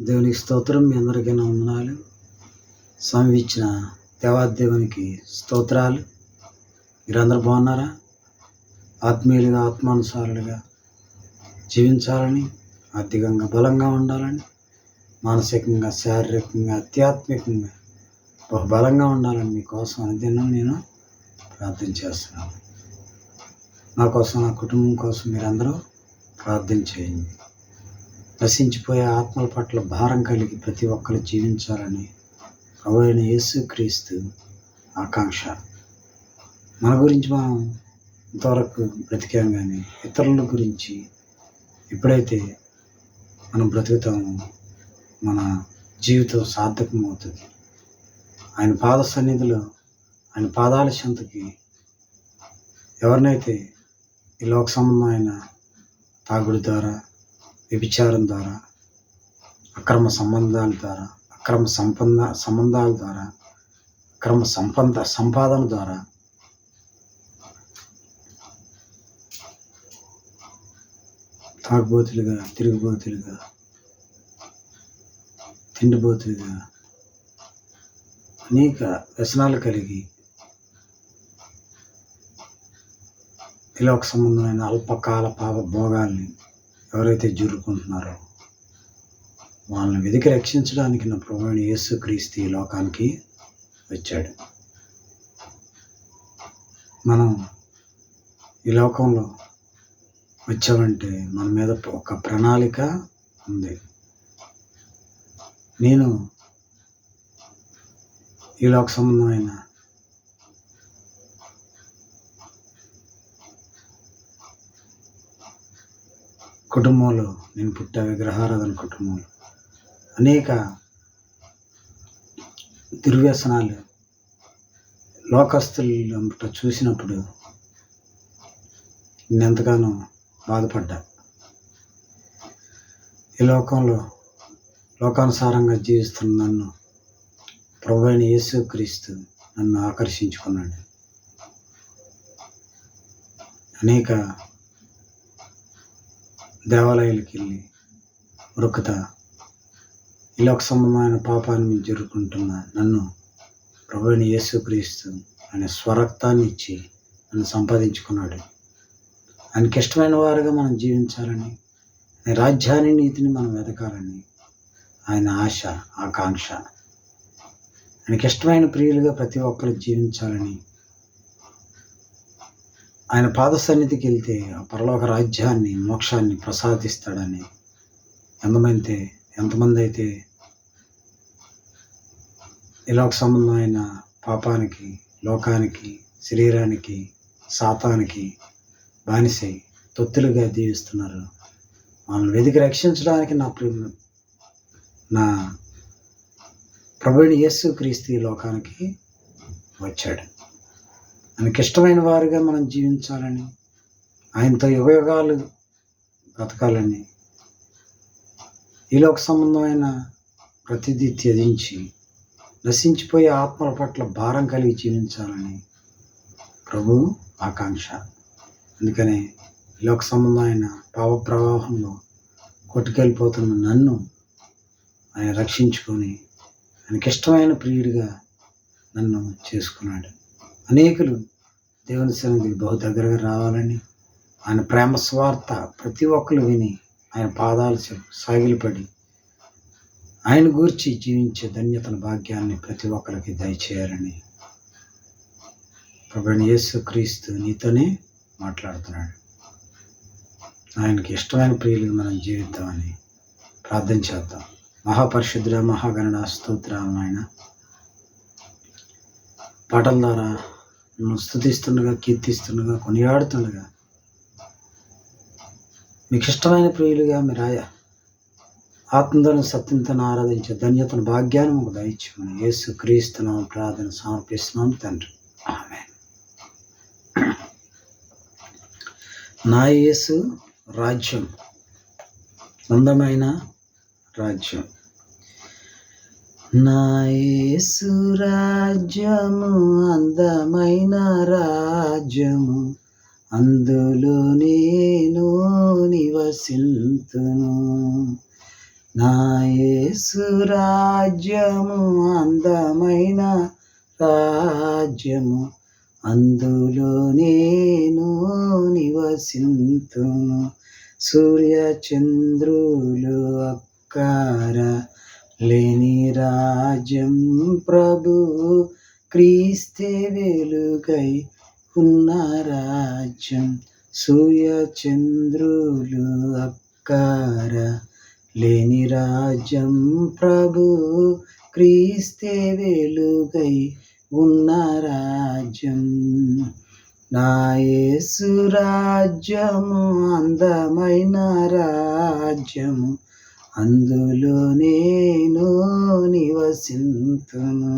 దేవునికి స్తోత్రం. మీ అందరికీ నా వందనాలు. స్వామి ఇచ్చిన దేవాదేవునికి స్తోత్రాలు. మీరందరూ బాగున్నారా? ఆత్మీయులుగా, ఆత్మానుసారులుగా జీవించాలని, ఆర్థికంగా బలంగా ఉండాలని, మానసికంగా, శారీరకంగా, ఆధ్యాత్మికంగా బలంగా ఉండాలని మీకోసం అనుదినం నేను ప్రార్థన చేస్తున్నాను. నా కోసం, నా కుటుంబం కోసం మీరందరూ ప్రార్థన చేయండి. నశించిపోయే ఆత్మల పట్ల భారం కలిగి ప్రతి ఒక్కరు జీవించాలని ప్రభువైన యేసుక్రీస్తు ఆకాంక్ష. మన గురించి మనం ఇంతవరకు బ్రతికాం, కానీ ఇతరుల గురించి ఎప్పుడైతే మనం బ్రతుకుతామో మన జీవితం సార్థకం అవుతుంది. ఆయన పాద సన్నిధిలో, ఆయన పాదాల చెంతకి ఎవరినైతే ఈ లోక సంబంధమైన తాగుడు ద్వారా, వ్యభిచారం ద్వారా, అక్రమ సంబంధాల ద్వారా, అక్రమ సంబంధాల ద్వారా, అక్రమ సంపాదన ద్వారా తాగుబోతులుగా, తిరుగుబోతులుగా, తిండిబోతులుగా, అనేక వ్యసనాలు కలిగి ఇలా ఒక సంబంధమైన అల్పకాల పాప భోగాల్ని ఎవరైతే జురుకుంటున్నారో వాళ్ళని వెతికి రక్షించడానికి నా ప్రభువైన యేసుక్రీస్తు ఈ లోకానికి వచ్చాడు. మనం ఈ లోకంలో వచ్చామంటే మన మీద ఒక ప్రణాళిక ఉంది. నేను ఈ లోక సంబంధమైన కుటుంబంలో నేను పుట్టా, విగ్రహారాధన కుటుంబంలో అనేక దుర్వ్యసనాలు లోకస్తులు చూసినప్పుడు నేను ఎంతగానో బాధపడ్డా. ఈ లోకంలో లోకానుసారంగా జీవిస్తున్న నన్ను ప్రభువైన యేసుక్రీస్తు నన్ను ఆకర్షించుకున్నాడు. అనేక దేవాలయాలకు వెళ్ళి ఉరుకుతా ఈ లోక సంబంధమైన పాపాన్ని జరుపుకుంటున్న నన్ను ప్రభువైన యేసుక్రీస్తు ఆయన స్వరక్తాన్ని ఇచ్చి నన్ను సంపాదించుకున్నాడు. ఆయనకి ఇష్టమైన వారుగా మనం జీవించాలని, ఆయన రాజ్యాన్ని, నీతిని మనం వెతకాలని ఆయన ఆశ, ఆకాంక్ష. ఆయనకి ఇష్టమైన ప్రియులుగా ప్రతి ఒక్కరు జీవించాలని, ఆయన పాద సన్నిధికి వెళ్తే ఆ పరలోక రాజ్యాన్ని, మోక్షాన్ని ప్రసాదిస్తాడని ఎంతమంది అయితే ఈ లోక సంబంధమైన పాపానికి, లోకానికి, శరీరానికి, సాతానికి బానిసై తొత్తులుగా జీవిస్తున్నారు, వాళ్ళని వెతికి రక్షించడానికి నా ప్రభువైన యేసుక్రీస్తు ఈ లోకానికి వచ్చాడు. ఆయనకి ఇష్టమైన వారుగా మనం జీవించాలని, ఆయనతో యుగయుగాలు బ్రతకాలని, ఈ లోక సంబంధమైన ప్రతిదీ త్యజించి నశించిపోయే ఆత్మల పట్ల భారం కలిగి జీవించాలని ప్రభు ఆకాంక్ష. అందుకనే ఈ లోక సంబంధమైన పాప ప్రవాహంలో కొట్టుకెళ్ళిపోతున్న నన్ను ఆయన రక్షించుకొని ఆయనకి ఇష్టమైన ప్రియుడిగా నన్ను చేసుకున్నాడు. అనేకులు దేవుని సన్నిధికి బహు దగ్గరగా రావాలని, ఆయన ప్రేమ స్వార్థ ప్రతి ఒక్కరు విని ఆయన పాదాలు సాగిలపడి ఆయన గూర్చి జీవించే ధన్యతన భాగ్యాన్ని ప్రతి ఒక్కరికి దయచేయాలని ప్రభువైన యేసుక్రీస్తు నీతోనే మాట్లాడుతున్నాడు. ఆయనకి ఇష్టమైన ప్రియులుగా మనం జీవిద్దామని ప్రార్థన చేద్దాం. మహాపరిశుద్ధుడ, మహాగణుడ, స్తోత్రాలు నాయన. పాటల ద్వారా నన్ను స్తుతిస్తుండగా, కీర్తిస్తుండగా, కొనియాడుతుండగా మీకు ఇష్టమైన ప్రియులుగా మీరు ఆత్మలను సత్యంతో ఆరాధించే ధన్యతను భాగ్యాన్ని మాకు దయచేయమని యేసుక్రీస్తు ప్రార్థన సమర్పిస్తున్నాం తండ్రి. ఆమేన్. నా యేసు రాజ్యం అందమైన రాజ్యం. నా యేసు రాజ్యము అందమైన రాజ్యము, అందులో నేను నివసింతును. నా యేసు రాజ్యము అందమైన రాజ్యము, అందులో నేను నివసింతును. సూర్య చంద్రులు అక్కర లేని రాజ్యం, ప్రభు క్రీస్తే వెలుగై ఉన్న రాజ్యం. సూర్య చంద్రులు అక్కర లేని రాజ్యం, ప్రభు క్రీస్తే వెలుగై ఉన్న రాజ్యం. నా యేసు రాజ్యము అందమైన రాజ్యము, అందులో నేను నివసింతును.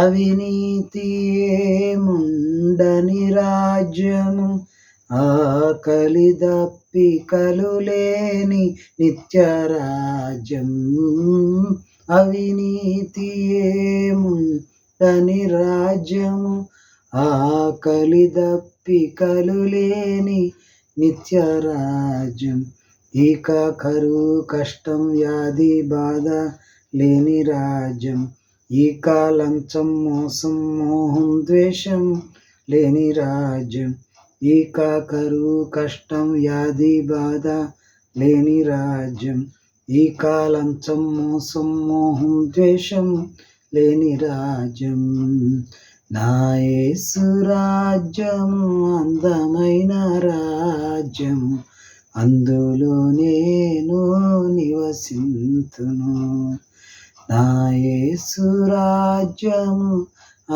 అవినీతి ఏముండని రాజ్యము, ఆకలి దప్పికలు లేని నిత్య రాజ్యం. అవినీతి ఏముండని రాజ్యము, ఆకలి దప్పికలు లేని నిత్య రాజ్యం. ఇక కరువు కష్టం వ్యాధి బాధ లేని రాజ్యం. ఇక లంచం మోసం మోహం ద్వేషం లేని రాజ్యం. ఇక కరువు కష్టం వ్యాధి బాధ లేని రాజ్యం. ఇక లంచం మోసం మోహం ద్వేషం లేని రాజ్యం. నా యేసు రాజ్యము అందమైన రాజ్యము, అందులో నేను నివసింతును. నా యేసు రాజ్యము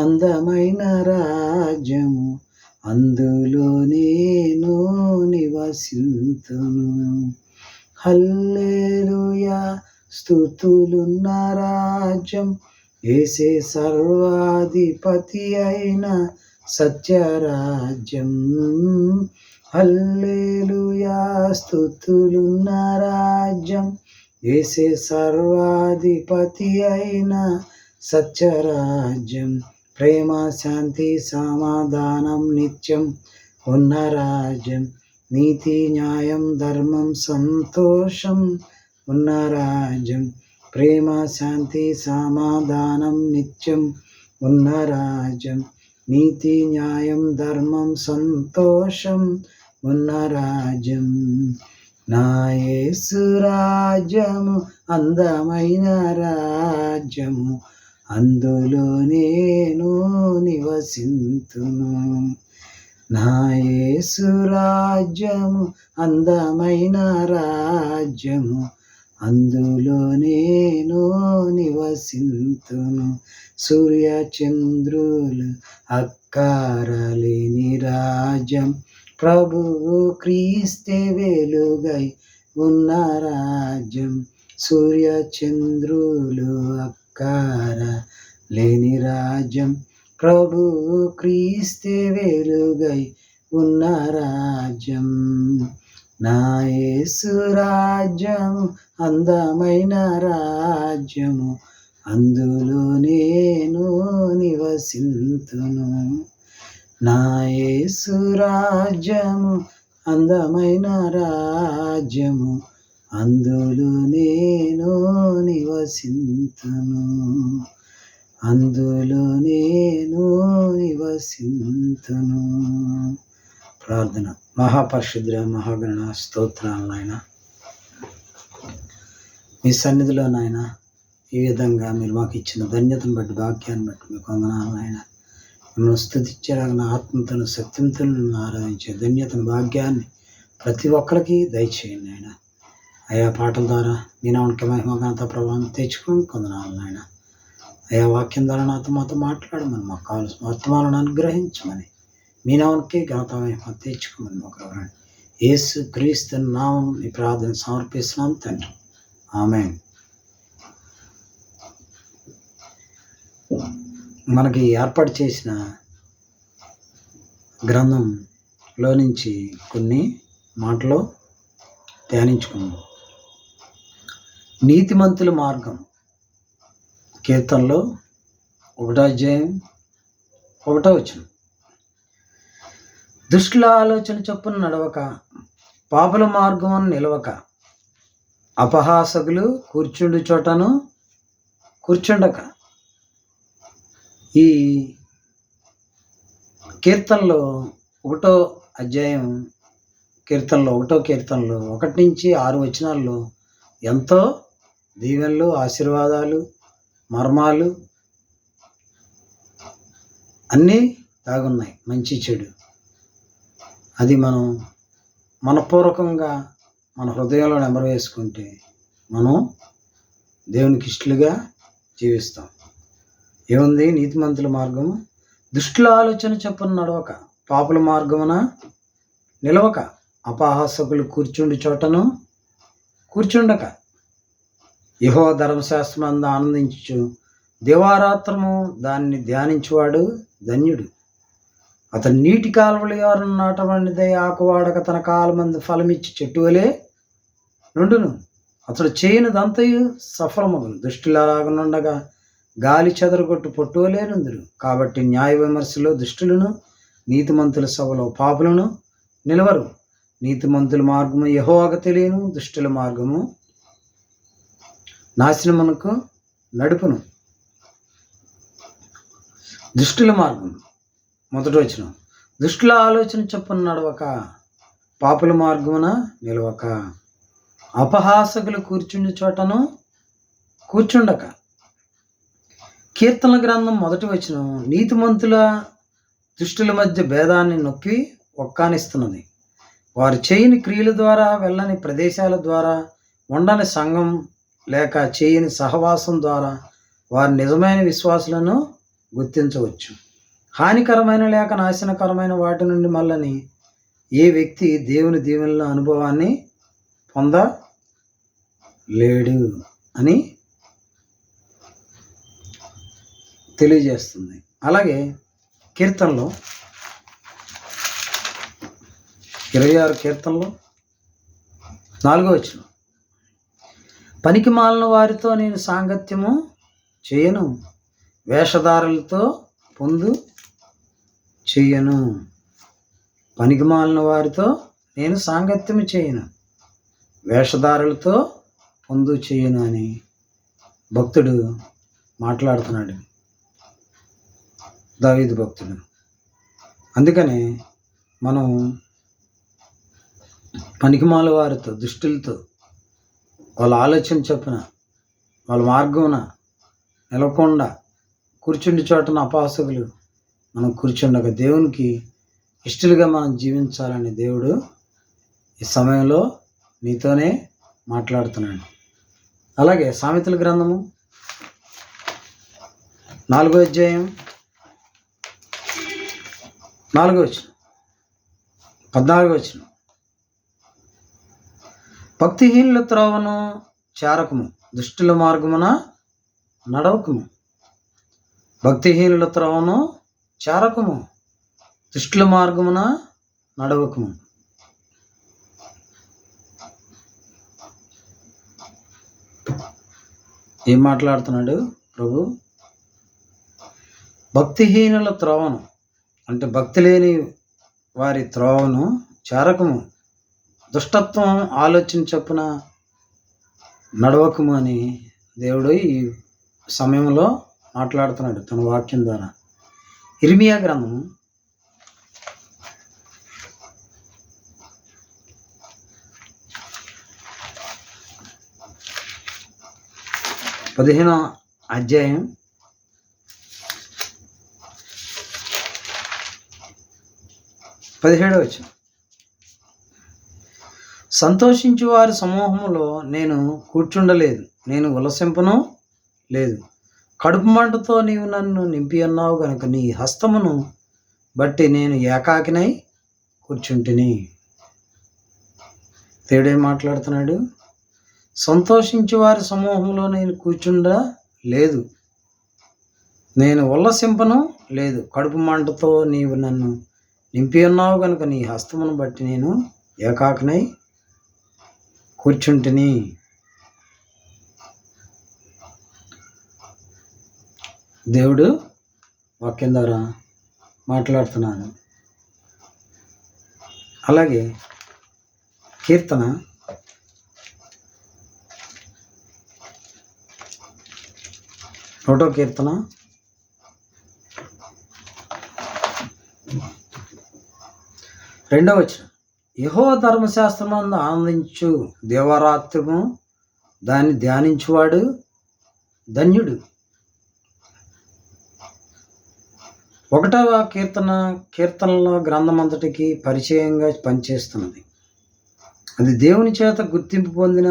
అందమైన రాజ్యము, అందులో నేను నివసింతును. హల్లెలూయా స్తుతులున్న రాజ్యం, యేసే సర్వాధిపతి అయిన సత్యరాజ్యం. హల్లెలూయా స్తుతులున్న రాజ్యం, యేసే సర్వాధిపతి అయిన సత్యరాజ్యం. ప్రేమ శాంతి సమాధానం నిత్యం ఉన్న రాజ్యం. నీతి న్యాయం ధర్మం సంతోషం ఉన్న రాజ్యం. ప్రేమ శాంతి సమాధానం నిత్యం ఉన్న రాజ్యం. నీతి న్యాయం ధర్మం సంతోషం ఉన్న రాజ్యం. నా యేసు రాజ్యము అందమైన రాజ్యము, అందులో నేను నివసింతును. నా యేసు రాజ్యము అందమైన రాజ్యము, అందులో నేను నివసింతును. సూర్య చంద్రులు అక్కరలేని రాజ్యం, ప్రభువు క్రీస్తే వెలుగై ఉన్న రాజ్యం. సూర్య చంద్రులు అక్కర లేని రాజ్యం, ప్రభువు క్రీస్తే వెలుగై ఉన్న రాజ్యం. నా యేసు రాజ్యము అందమైన రాజ్యము, అందులో నేను నివసింతును. నా యేసు రాజ్యము అందమైన రాజ్యము, అందులో నేను నివసింతును. అందులో నేను నివసింతును. ప్రార్థన. మహాపరిశుద్ధ మహాగణ స్తోత్రాలు నాయన, మీ సన్నిధిలో నాయన ఈ విధంగా మీరు మాకు ఇచ్చిన ధన్యతను బట్టి భాగ్యాన్ని బట్టి మీకు వందనాలు నాయన. మిమ్మల్ని స్తుతించరాగిన ఆత్మతను సత్యంతను ఆరాధించే ధన్యతను భాగ్యాన్ని ప్రతి ఒక్కరికి దయచేయండి నాయన. అయా పాటల ద్వారా మీ నామకి మహిమగంత ప్రభావం తెచ్చుకొని కొందనాలు నాయన. అయా వాక్యం ద్వారా మాతో మాట్లాడమని, మాకు కావాల్సిన వర్తమానాలను అనుగ్రహించమని, మీ నామకే ఘనత మహిమ తెచ్చుకోమని మాకు యేసు క్రీస్తు నామం ఈ ప్రార్థన సమర్పిస్తున్నాం తండ్రి. ఆమేన్. మనకి ఏర్పాటు చేసిన గ్రంథంలో నుంచి కొన్ని మాటలు ధ్యానించుకుందాం. నీతిమంతుల మార్గం, కీర్తనలో 1వ అధ్యాయం 1వ వచనం. దుష్టుల ఆలోచన చొప్పున నడవక, పాపుల మార్గం నిలవక, అపహాసకులు కూర్చుండు చోటను కూర్చుండక. ఈ కీర్తనలో 1వ అధ్యాయం కీర్తనలో 1 నుంచి 6 వచనాల్లో ఎంతో దీవెనలు, ఆశీర్వాదాలు, మర్మాలు అన్నీ దాగున్నాయి. మంచి చెడు అది మనం మనపూర్వకంగా మన హృదయంలో నెంబర్ వేసుకుంటే మనం దేవునికి ఇష్టలుగా జీవిస్తాం. ఏముంది? నీతిమంతుల మార్గము దుష్టుల ఆలోచన చొప్పున నడవక, పాపుల మార్గమున నిలవక, అపహాసకులు కూర్చుండి చోటను కూర్చుండక, యెహోవా ధర్మశాస్త్రమందు ఆనందించు దివారాత్రము దాన్ని ధ్యానించువాడు ధన్యుడు. అతను నీటి కాలువల ఎవరన్నా నాటబడినదే ఆకువాడక తన కాలమందు ఫలమిచ్చి చెట్టు వలె నుండును. అతడు చేయనిదంతయు సఫలమగును. దుష్టులాగనుండగా గాలి చెదరగొట్టు పొట్టువలే నుందురు. కాబట్టి న్యాయ విమర్శలో దుష్టులను, నీతిమంతుల సభలో పాపులను నిలవరు. నీతిమంతుల మార్గము యెహోవాకు తెలియను, దుష్టుల మార్గము నాశనమునకు నడుపును. దుష్టుల మార్గం 1వ వచనం. దుష్టుల ఆలోచన చొప్పున నడవక, పాపుల మార్గమున నిలవక, అపహాసకులు కూర్చుండి చోటను కూర్చుండక. కీర్తనల గ్రంథం 1వ వచనం నీతిమంతుల దుష్టుల మధ్య భేదాన్ని నొక్కి ఒక్కానిస్తున్నది. వారు చేయని క్రియల ద్వారా, వెళ్ళని ప్రదేశాల ద్వారా, ఉండని సంఘం లేక చేయని సహవాసం ద్వారా వారు నిజమైన విశ్వాసులను గుర్తించవచ్చు. హానికరమైన లేక నాశనకరమైన వాటి నుండి మళ్ళని ఏ వ్యక్తి దేవుని దీవెనల అనుభవాన్ని పొందలేడు అని తెలియజేస్తుంది. అలాగే కీర్తనలో 26 కీర్తనలో 4వ వచనం. పనికి మాలిన వారితో నేను సాంగత్యము చేయను, వేషధారులతో పొందు చెయ్యను. పనికి మాలిన వారితో నేను సాంగత్యము చేయను, వేషధారులతో పొందు చేయను అని భక్తుడు మాట్లాడుతున్నాడు, దావీదు భక్తుడు. అందుకనే మనం పనికిమాల వారితో, దుష్టులతో, వాళ్ళ ఆలోచన చొప్పున, వాళ్ళ మార్గమున నిలవకుండా కూర్చుండి చోటన అపహాసకులు మనం కూర్చుండగా దేవునికి ఇష్టలుగా మనం జీవించాలని దేవుడు ఈ సమయంలో నీతోనే మాట్లాడుతున్నాడు. అలాగే సామెతల గ్రంథము 4వ అధ్యాయం 4వ వచనం, 14వ వచనం. భక్తిహీనుల త్రోవను చేరకము, దుష్టుల మార్గమున నడవకము. భక్తిహీనుల త్రోవను చేరకము, దుష్టుల మార్గమున నడవకము. ఏం మాట్లాడుతున్నాడు ప్రభు? భక్తిహీనుల త్రోవను అంటే భక్తి లేని వారి త్రోవను చేరకము, దుష్టత్వం ఆలోచన చొప్పున నడవకము అని దేవుడు ఈ సమయంలో మాట్లాడుతున్నాడు తన వాక్యం ద్వారా. ఇర్మియా గ్రంథం 15వ అధ్యాయం 17వ వచనం. సంతోషించు వారి సమూహములో నేను కూర్చుండలేదు, నేను ఉల్లసింపను లేదు. కడుపు మంటతో నీవు నన్ను నింపి అన్నావు కనుక నీ హస్తమును బట్టి నేను ఏకాకినై కూర్చుంటిని. దేవుడే మాట్లాడుతున్నాడు. సంతోషించు వారి సమూహంలో నేను కూర్చుండలేదు, నేను ఉల్లసింపను లేదు. కడుపు మంటతో నీవు నన్ను నింపి ఉన్నావు కనుక నీ హస్తమును బట్టి నేను ఏకాకినై కూర్చుంటిని. దేవుడు వాక్యం ద్వారా మాట్లాడుతున్నాను. అలాగే కీర్తన ఒకటో కీర్తన 2వ వచనం. యెహోవా ధర్మశాస్త్రమందు ఆనందించు దేవరాత్రము దాన్ని ధ్యానించువాడు ధన్యుడు. 1వ కీర్తనల గ్రంథం అంతటికి పరిచయంగా పనిచేస్తున్నది. అది దేవుని చేత గుర్తింపు పొందిన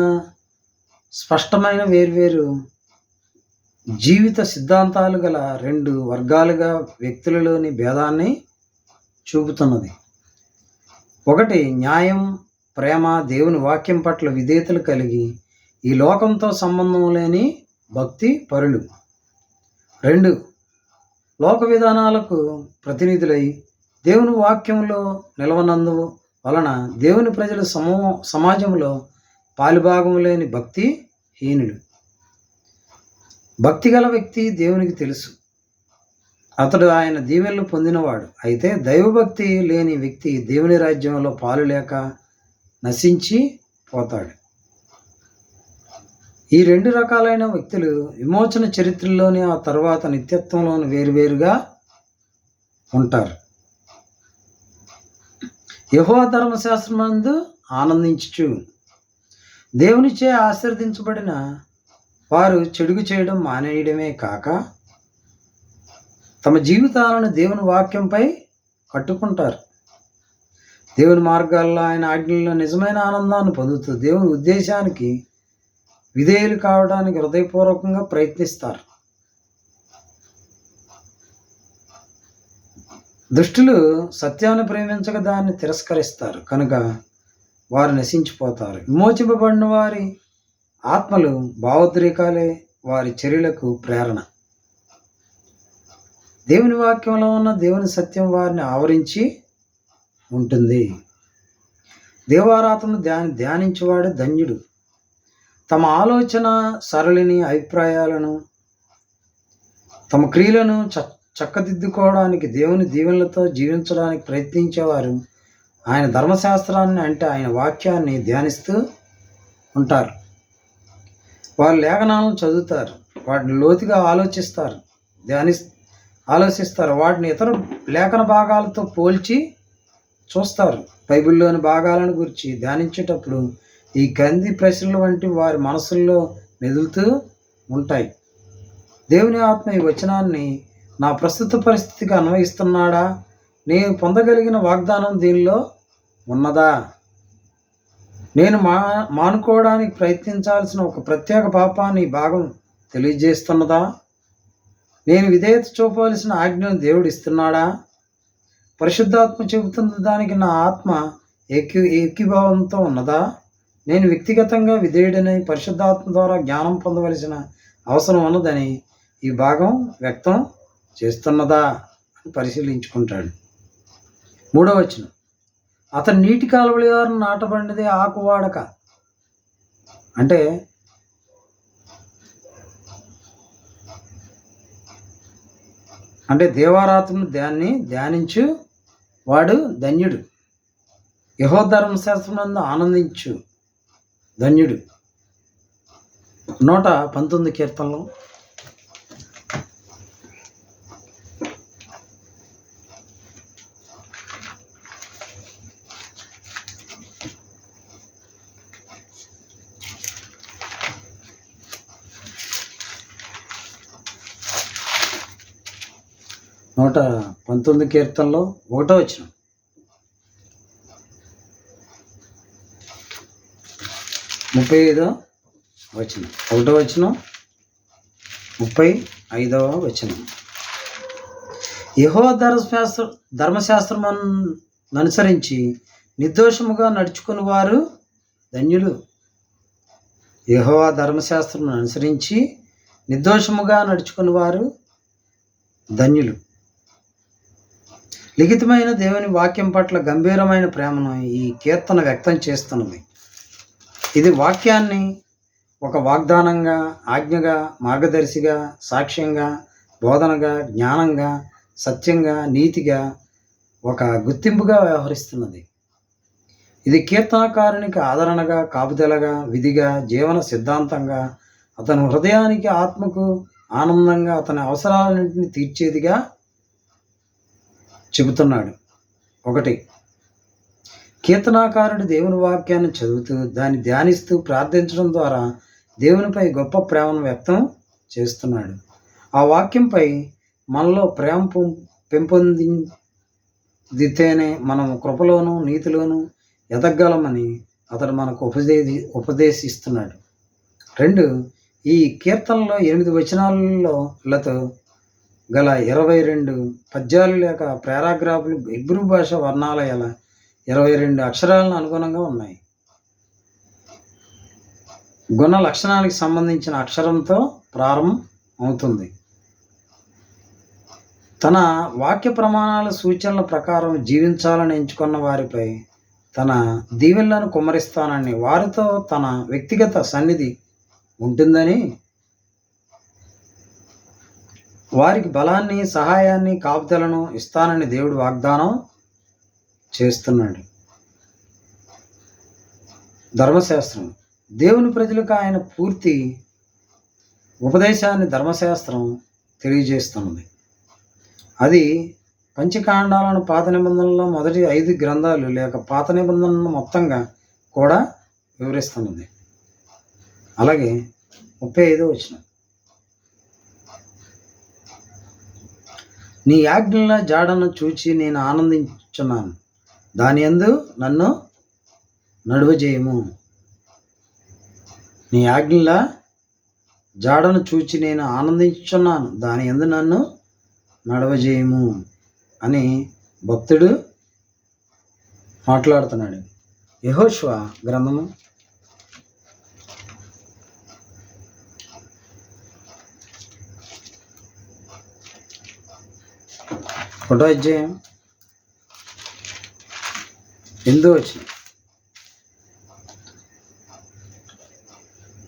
స్పష్టమైన వేర్వేరు జీవిత సిద్ధాంతాలు గల 2 వర్గాలుగా వ్యక్తులలోని భేదాన్ని చూపుతున్నది. ఒకటి, న్యాయం, ప్రేమ, దేవుని వాక్యం పట్ల విధేయతలు కలిగి ఈ లోకంతో సంబంధం లేని భక్తి పరులు. 2, లోక విధానాలకు ప్రతినిధులై దేవుని వాక్యంలో నిలవనందు వలన దేవుని ప్రజల సమాజంలో పాలుభాగం లేని భక్తి హీనులు. భక్తిగల వ్యక్తి దేవునికి తెలుసు, అతడు ఆయన దీవెనలు పొందినవాడు. అయితే దైవభక్తి లేని వ్యక్తి దేవుని రాజ్యంలో పాలు లేక నశించి పోతాడు. ఈ 2 రకాలైన వ్యక్తులు విమోచన చరిత్రలోని ఆ తర్వాత నిత్యత్వంలోని వేరువేరుగా ఉంటారు. యెహోవా ధర్మశాస్త్రమందు ఆనందించుచు. దేవునిచే ఆశీర్వదించబడిన వారు చెడుగు చేయడం మానేయడమే కాక తమ జీవితాలను దేవుని వాక్యంపై కట్టుకుంటారు. దేవుని మార్గాల్లో ఆయన ఆజ్ఞల్లో నిజమైన ఆనందాన్ని పొందుతూ దేవుని ఉద్దేశానికి విధేయులు కావడానికి హృదయపూర్వకంగా ప్రయత్నిస్తారు. దుష్టులు సత్యాన్ని ప్రేమించక దాన్ని తిరస్కరిస్తారు కనుక వారు నశించిపోతారు. విమోచింపబడిన వారి ఆత్మలు భావోద్రేకాలే వారి చర్యలకు ప్రేరణ. దేవుని వాక్యంలో ఉన్న దేవుని సత్యం వారిని ఆవరించి ఉంటుంది. దేవారాత్మను ధ్యానించేవాడు ధన్యుడు. తమ ఆలోచన సరళిని, అభిప్రాయాలను, తమ క్రియలను చక్కదిద్దుకోవడానికి దేవుని దీవెనలతో జీవించడానికి ప్రయత్నించేవారు ఆయన ధర్మశాస్త్రాన్ని అంటే ఆయన వాక్యాన్ని ధ్యానిస్తూ ఉంటారు. వారు లేఖనాలను చదువుతారు, వాటిని లోతుగా ఆలోచిస్తారు, వాటిని ఇతర లేఖన భాగాలతో పోల్చి చూస్తారు. బైబిల్లోని భాగాలను గురించి ధ్యానించేటప్పుడు ఈ క్రింది ప్రశ్నలు వంటి వారి మనసుల్లో మెదులుతూ ఉంటాయి. దేవుని ఆత్మ ఈ వచనాన్ని నా ప్రస్తుత పరిస్థితికి అన్వయిస్తున్నాడా? నేను పొందగలిగిన వాగ్దానం దీనిలో ఉన్నదా? నేను మానుకోవడానికి ప్రయత్నించాల్సిన ఒక ప్రత్యేక పాపాన్ని ఈ భాగం తెలియజేస్తున్నదా? నేను విధేయత చూపవలసిన ఆజ్ఞను దేవుడు ఇస్తున్నాడా? పరిశుద్ధాత్మ చెబుతున్న దానికి నా ఆత్మ ఏకీభావంతో ఉన్నదా? నేను వ్యక్తిగతంగా విధేయుడని పరిశుద్ధాత్మ ద్వారా జ్ఞానం పొందవలసిన అవసరం ఉన్నదని ఈ భాగం వ్యక్తం చేస్తున్నదా అని పరిశీలించుకుంటాడు. 3వ వచనం. అతను నీటి కాలువల ద్వారా నాటబడినది ఆకు వాడక. అంటే దేవారాత్మను ధ్యానించు వాడు ధన్యుడు. యెహోవా ధర్మశాస్త్రమందు ఆనందించు ధన్యుడు. 119 కీర్తనలు 119 కీర్తనలో 1వ వచనం. ముప్పై 1వ వచనం 35వ వచనం. యెహోవా ధర్మశాస్త్రమును అనుసరించి నిర్దోషముగా నడుచుకుని వారు ధన్యులు. యెహోవా ధర్మశాస్త్రమును అనుసరించి నిర్దోషముగా నడుచుకుని వారు ధన్యులు. లిఖితమైన దేవుని వాక్యం పట్ల గంభీరమైన ప్రేమను ఈ కీర్తన వ్యక్తం చేస్తున్నది. ఇది వాక్యాన్ని ఒక వాగ్దానంగా, ఆజ్ఞగా, మార్గదర్శిగా, సాక్ష్యంగా, బోధనగా, జ్ఞానంగా, సత్యంగా, నీతిగా, ఒక గుర్తింపుగా వ్యవహరిస్తున్నది. ఇది కీర్తనకారునికి ఆదరణగా, కాపుదలగా, విధిగా, జీవన సిద్ధాంతంగా, అతని హృదయానికి, ఆత్మకు ఆనందంగా అతని అవసరాలన్నింటినీ తీర్చేదిగా చెబుతున్నాడు. 1 కీర్తనాకారుడు దేవుని వాక్యాన్ని చదువుతూ దాన్ని ధ్యానిస్తూ ప్రార్థించడం ద్వారా దేవునిపై గొప్ప ప్రేమను వ్యక్తం చేస్తున్నాడు. ఆ వాక్యంపై మనలో ప్రేమ పెంపొందితేనే మనం కృపలోను నీతిలోను ఎదగలమని అతడు మనకు ఉపదేశిస్తున్నాడు. 2 ఈ కీర్తనలో 8 వచనాలతో గల 22 పద్యాలు లేక పారాగ్రాఫ్లు హెబ్రూ భాష వర్ణాలయాల 22 అక్షరాలను అనుగుణంగా ఉన్నాయి. గుణ లక్షణానికి సంబంధించిన అక్షరంతో ప్రారంభం అవుతుంది. తన వాక్య ప్రమాణాల సూచనల ప్రకారం జీవించాలని ఎంచుకున్న వారిపై తన దీవెనలను కుమ్మరిస్తానని, వారితో తన వ్యక్తిగత సన్నిధి ఉంటుందని, వారికి బలాన్ని సహాయాన్ని కాపుదలను ఇస్తానని దేవుడు వాగ్దానం చేస్తున్నాడు. ధర్మశాస్త్రం దేవుని ప్రజలకు ఆయన పూర్తి ఉపదేశాన్ని ధర్మశాస్త్రం తెలియజేస్తున్నది. అది పంచకాండాలను పాత నిబంధనలో మొదటి 5 గ్రంథాలు లేక పాత నిబంధనలను మొత్తంగా కూడా వివరిస్తున్నది. అలాగే 35వ వచనం నీ ఆజ్ఞల జాడను చూచి నేను ఆనందించున్నాను, దాని యందు నన్ను నడువజేయము. నీ ఆజ్ఞల జాడను చూచి నేను ఆనందించున్నాను, దాని యందు నన్ను నడవజేయము అని భక్తుడు మాట్లాడుతున్నాడు. యెహోషువ గ్రంథము 1వ అధ్యాయం 8వ వచనం.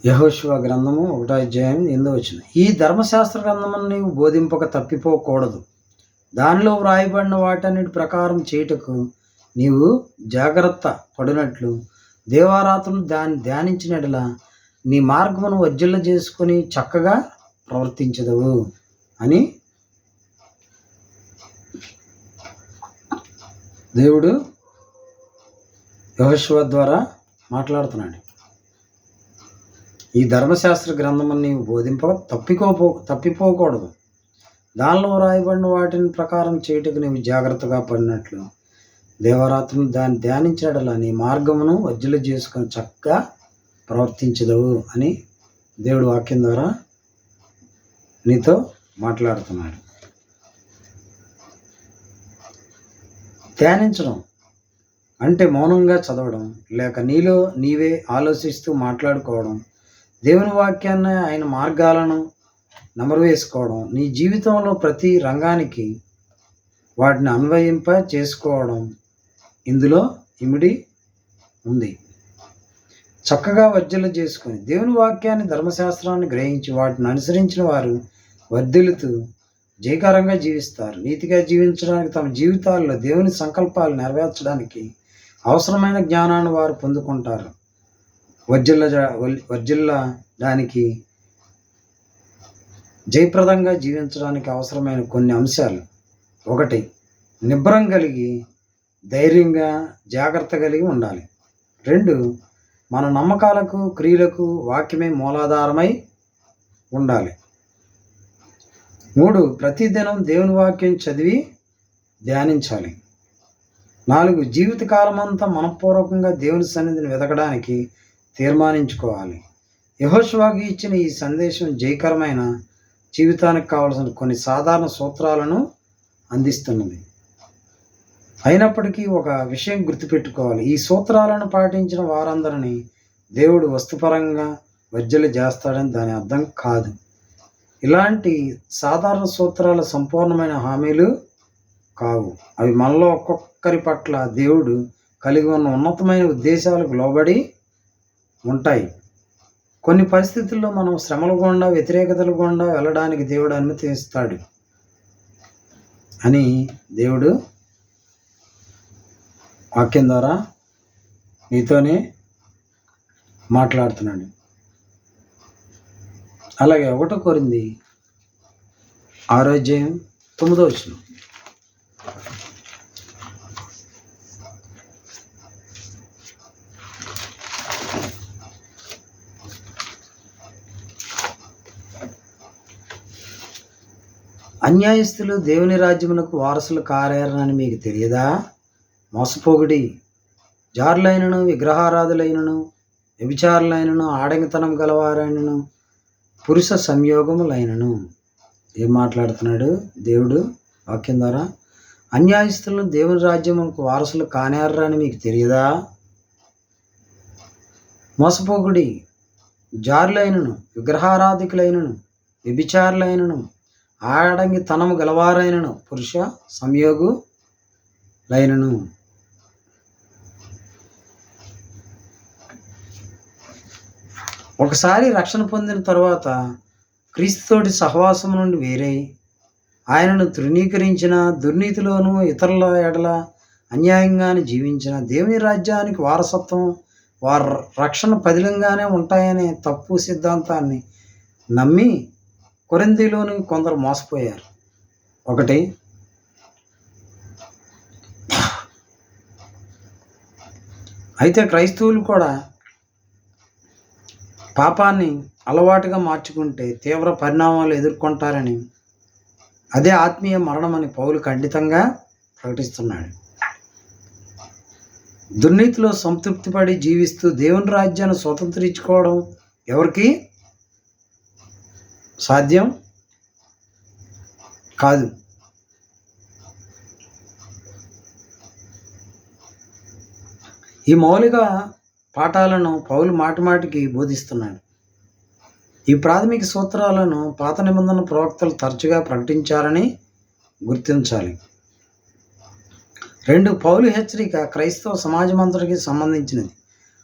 యెహోషువ గ్రంథము 1వ అధ్యాయం 8వ వచనం. ఈ ధర్మశాస్త్ర గ్రంథమును నీవు బోధింపక తప్పిపోకూడదు. దానిలో వ్రాయబడిన వాటన్నిటి ప్రకారం చేయుటకు నీవు జాగ్రత్త పడినట్లు దేవారాత్రులు దాన్ని ధ్యానించినట్ల నీ మార్గమును వర్జిల్ల చేసుకొని చక్కగా ప్రవర్తించదవు అని దేవుడు యెహోషువ ద్వారా మాట్లాడుతున్నాడు. ఈ ధర్మశాస్త్ర గ్రంథమును నీవు బోధింపక తప్పిపోకూడదు. దానిలో రాయబడిన వాటిని ప్రకారం చేయుటకు నీవు జాగ్రత్తగా పడినట్లు దేవరాత్రులు దాన్ని ధ్యానించడలా నీ మార్గమును వర్జిల్ల చేసుకొని చక్కగా ప్రవర్తించదవు అని దేవుడు వాక్యం ద్వారా నీతో మాట్లాడుతున్నాడు. ధ్యానించడం అంటే మౌనంగా చదవడం లేక నీలో నీవే ఆలోచిస్తూ మాట్లాడుకోవడం, దేవుని వాక్యాన్ని ఆయన మార్గాలను నెమరు వేసుకోవడం, నీ జీవితంలో ప్రతి రంగానికి వాటిని అన్వయింప చేసుకోవడం ఇందులో ఇమిడి ఉంది. చక్కగా వర్జిల్ల చేసుకొని దేవుని వాక్యాన్ని ధర్మశాస్త్రాన్ని గ్రహించి వాటిని అనుసరించిన వారు వర్ధిల్లుతూ జయకరంగా జీవిస్తారు. నీతిగా జీవించడానికి తమ జీవితాల్లో దేవుని సంకల్పాలు నెరవేర్చడానికి అవసరమైన జ్ఞానాన్ని వారు పొందుకుంటారు. వర్జిల్లడానికి జయప్రదంగా జీవించడానికి అవసరమైన కొన్ని అంశాలు: 1 నిబ్బరం కలిగి ధైర్యంగా జాగ్రత్త కలిగి ఉండాలి. 2 మన నమ్మకాలకు క్రియలకు వాక్యమే మూలాధారమై ఉండాలి. 3 ప్రతిదినం దేవుని వాక్యం చదివి ధ్యానించాలి. 4 జీవితకాలమంతా మనపూర్వకంగా దేవుని సన్నిధిని వెతకడానికి తీర్మానించుకోవాలి. యెహోషువకి ఇచ్చిన ఈ సందేశం జయకరమైన జీవితానికి కావలసిన కొన్ని సాధారణ సూత్రాలను అందిస్తున్నది. అయినప్పటికీ ఒక విషయం గుర్తుపెట్టుకోవాలి: ఈ సూత్రాలను పాటించిన వారందరినీ దేవుడు వస్తుపరంగా వర్జిల్ల చేస్తాడని దాని అర్థం కాదు. ఇలాంటి సాధారణ సూత్రాల సంపూర్ణమైన హామీలు కావు. అవి మనలో ఒక్కొక్కరి పట్ల దేవుడు కలిగి ఉన్న ఉన్నతమైన ఉద్దేశాలకు లోబడి ఉంటాయి. కొన్ని పరిస్థితుల్లో మనం శ్రమల గుండా వ్యతిరేకతల గుండా వెళ్ళడానికి దేవుడు అనుమతిస్తాడు అని దేవుడు వాక్యం ద్వారా నీతోనే మాట్లాడుతున్నాడు. అలాగే 1 కొరింథీ 6వ అధ్యాయం 9వ వచనం. అన్యాయస్తులు దేవుని రాజ్యమునకు వారసులు కారేరని మీకు తెలియదా? మోసపోగుడి, జారులైనను, విగ్రహారాధులైనను, వ్యభిచారులైనను, ఆడంగితనం గలవారైనను, పురుష సంయోగములైనను. ఏం మాట్లాడుతున్నాడు దేవుడు వాక్యం ద్వారా? అన్యాయస్తులను దేవుని రాజ్యమునకు వారసులు కానేరని మీకు తెలియదా? మోసపోగుడి, జారులైనను, విగ్రహారాధికులైనను, వ్యభిచారులైనను, ఆడంగితనము గలవారైనను, పురుష సంయోగులైనను. ఒకసారి రక్షణ పొందిన తరువాత క్రీస్తుతోటి సహవాసం నుండి వేరై ఆయనను తృణీకరించిన, దుర్నీతిలోనూ ఇతరుల ఎడల అన్యాయంగానే జీవించిన, దేవుని రాజ్యానికి వారసత్వం, వారి రక్షణ పదిలంగానే ఉంటాయనే తప్పు సిద్ధాంతాన్ని నమ్మి కొరింథీలోని కొందరు మోసపోయారు. ఒకటి, అయితే క్రైస్తవులు కూడా పాపాన్ని అలవాటుగా మార్చుకుంటే తీవ్ర పరిణామాలు ఎదుర్కొంటారని, అదే ఆత్మీయ మరణమని పౌలు ఖండితంగా ప్రకటిస్తున్నాడు. దుర్నీతిలో సంతృప్తిపడి జీవిస్తూ దేవుని రాజ్యాన్ని స్వతంత్రించుకోవడం ఎవరికి సాధ్యం కాదు. ఈ మౌలిక పాఠాలను పౌలు మాటిమాటికి బోధిస్తున్నాడు. ఈ ప్రాథమిక సూత్రాలను పాత నిబంధన ప్రవక్తలు తరచుగా ప్రకటించారని గుర్తించాలి. 2, పౌలు హెచ్చరిక క్రైస్తవ సమాజమంతటికి సంబంధించినది.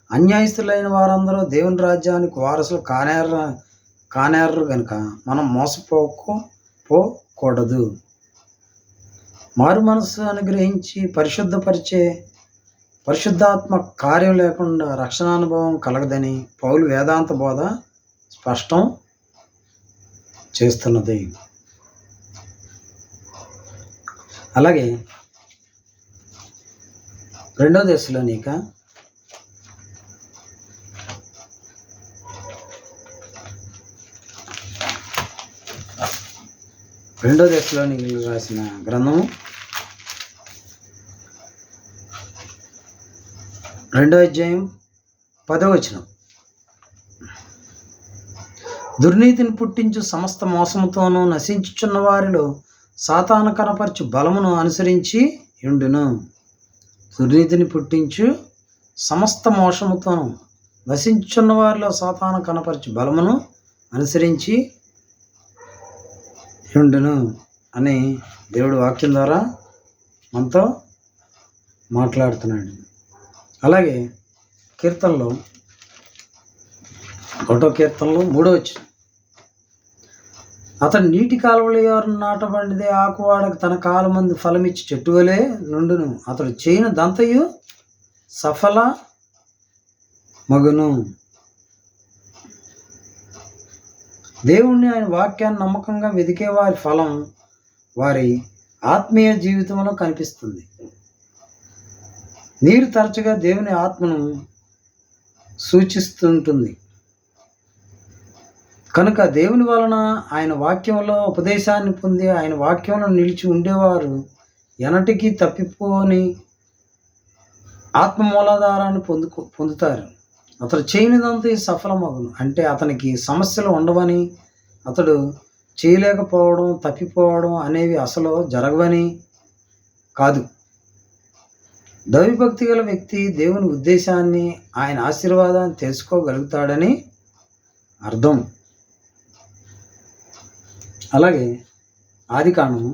అన్యాయస్తులైన వారందరూ దేవుని రాజ్యానికి వారసులు కానేరరు కనుక మనం మోసపోకూడదు. మారు మనస్సు అనుగ్రహించి పరిశుద్ధాత్మ కార్యం లేకుండా రక్షణానుభవం కలగదని పౌలు వేదాంత బోధ స్పష్టం చేస్తున్నది. అలాగే 2వ దశలోనిక 2వ దశలోనికలకు రాసిన గ్రంథము 2వ అధ్యాయం 10వ వచనం. దుర్నీతిని పుట్టించు సమస్త మోసముతోనూ నశించుచున్న వారిలో సాతాను కనపరచు బలమును అనుసరించి ఉండును. దుర్నీతిని పుట్టించు సమస్త మోసముతోనూ నశించుచున్న వారిలో సాతాను కనపరచు బలమును అనుసరించి ఉండును అని దేవుడు వాక్యం ద్వారా మనతో మాట్లాడుతున్నాడు. అలాగే కీర్తనలో 1వ కీర్తనలో 3వ వచనం. అతడు నీటి కాలువలో నాటబడిదే ఆకువాడకు తన కాలమందు ఫలమిచ్చి చెట్టు వలె నుండును. అతడు చేయని దంతయు సఫల మగును. దేవుణ్ణి, ఆయన వాక్యాన్ని నమ్మకంగా వెదికే వారి ఫలం వారి ఆత్మీయ జీవితంలో కనిపిస్తుంది. నీరు తరచుగా దేవుని ఆత్మను సూచిస్తుంటుంది కనుక దేవుని వలన ఆయన వాక్యంలో ఉపదేశాన్ని పొంది ఆయన వాక్యంలో నిలిచి ఉండేవారు ఎనటికి తప్పిపోని ఆత్మ మూలాధారాన్ని పొందుతారు. అతడు చేయనిదంతా సఫలమగును. అంటే అతనికి సమస్యలు ఉండవని, అతడు చేయలేకపోవడం, తప్పిపోవడం అనేవి అసలు జరగవని కాదు. దైవభక్తి గల వ్యక్తి దేవుని ఉద్దేశాన్ని, ఆయన ఆశీర్వాదాన్ని తెలుసుకోగలుగుతాడని అర్థం. అలాగే ఆదికాండము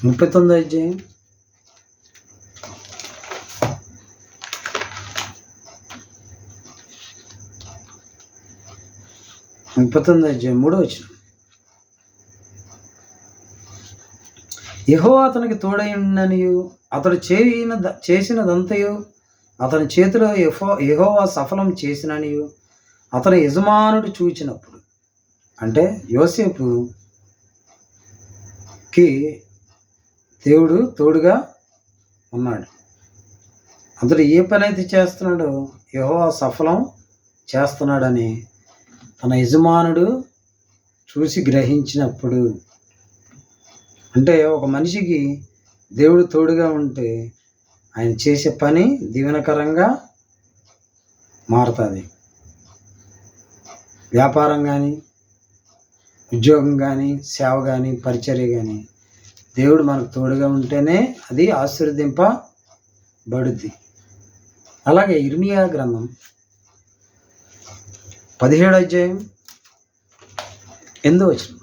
39వ అధ్యాయం 3వ వచనం. యెహోవా అతనికి తోడైననియు అతడు చేసినదంతయు అతని చేతిలో యెహోవా సఫలం చేసిననియు అతని యజమానుడు చూచినప్పుడు, అంటే యోసేపుకి దేవుడు తోడుగా ఉన్నాడు. అతడు ఏ పని అయితే చేస్తున్నాడో యెహోవా సఫలం చేస్తున్నాడని తన యజమానుడు చూసి గ్రహించినప్పుడు, అంటే ఒక మనిషికి దేవుడు తోడుగా ఉంటే ఆయన చేసే పని దీవెనకరంగా మారుతుంది. వ్యాపారం కానీ, ఉద్యోగం కానీ, సేవ కానీ, పరిచర్య కానీ దేవుడు మనకు తోడుగా ఉంటేనే అది ఆశీర్వదింపబడుద్ది. అలాగే ఇర్మియా గ్రంథం 17వ అధ్యాయం 8వ వచనం.